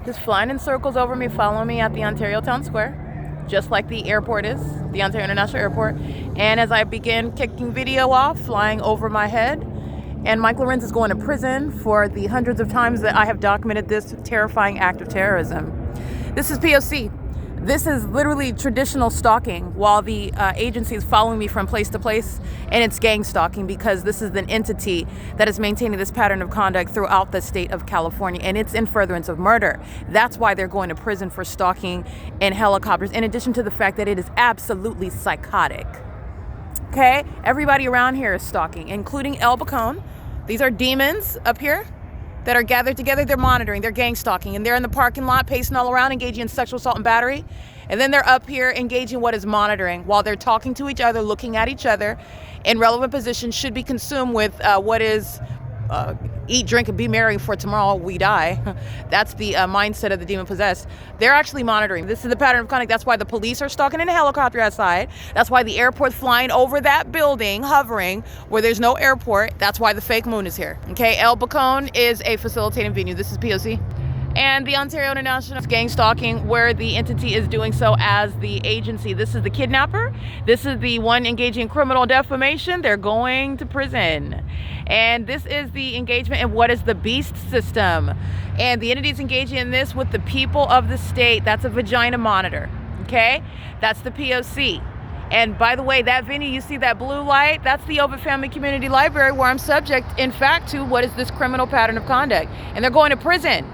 Just flying in circles over me, following me at the Ontario Town Square, just like the airport is, the Ontario International Airport. And as I begin kicking video off, flying over my head, and Mike LORENZ is going to prison for the hundreds of times that I have documented this terrifying act of terrorism. This is P.O.C. This is literally traditional stalking while the agency is following me from place to place, and it's gang stalking because this is an entity that is maintaining this pattern of conduct throughout the state of California, and it's in furtherance of murder. That's why they're going to prison for stalking in helicopters, in addition to the fact that it is absolutely psychotic. Okay, everybody around here is stalking, including El Bacone. These are demons up here that are gathered together. They're monitoring, they're gang stalking, and they're in the parking lot pacing all around, engaging in sexual assault and battery. And then they're up here engaging what is monitoring while they're talking to each other, looking at each other in relevant positions, should be consumed with what is eat, drink, and be merry, for tomorrow we die. That's the mindset of the demon possessed. They're actually monitoring. This is the pattern of conduct. That's why the police are stalking in a helicopter outside. That's why the airport's flying over that building, hovering where there's no airport. That's why the fake moon is here. Okay, El Bacone is a facilitating venue. This is P.O.C. And the Ontario International gang stalking, where the entity is doing so as the agency. This is the kidnapper. This is the one engaging in criminal defamation. They're going to prison. And this is the engagement in what is the beast system. And the entity's engaging in this with the people of the state. That's a vagina monitor. Okay? That's the P.O.C. And by the way, that venue, you see that blue light? That's the Ovid Family Community Library, where I'm subject, in fact, to what is this criminal pattern of conduct. And they're going to prison.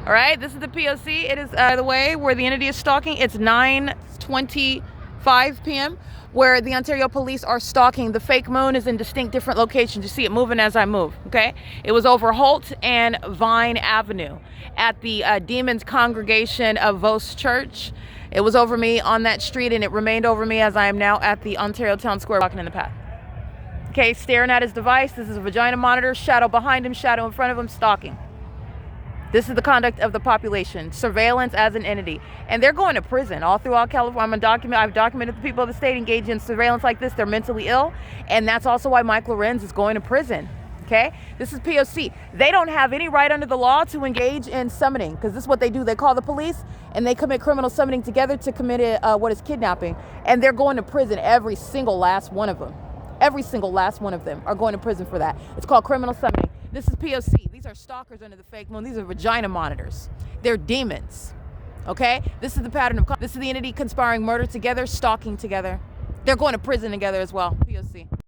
All right, this is the P.O.C. It is the way where the entity is stalking. It's 9:25 p.m. where the Ontario police are stalking. The fake moon is in distinct different locations. You see it moving as I move, okay? It was over Holt and Vine Avenue at the Demons Congregation of Vos Church. It was over me on that street, and it remained over me as I am now at the Ontario Town Square, walking in the path. Okay, staring at his device. This is a vagina monitor. Shadow behind him, shadow in front of him, stalking. This is the conduct of the population, surveillance as an entity. And they're going to prison all throughout California. I've documented the people of the state engaged in surveillance like this. They're mentally ill. And that's also why Mike LORENZ is going to prison. Okay? This is P.O.C. They don't have any right under the law to engage in summoning, because this is what they do. They call the police and they commit criminal summoning together to commit what is kidnapping. And they're going to prison, every single last one of them. Every single last one of them are going to prison for that. It's called criminal summoning. This is P.O.C. These are stalkers under the fake moon. These are vagina monitors. They're demons. Okay? This is the pattern of this is the entity conspiring murder together, stalking together. They're going to prison together as well. P.O.C.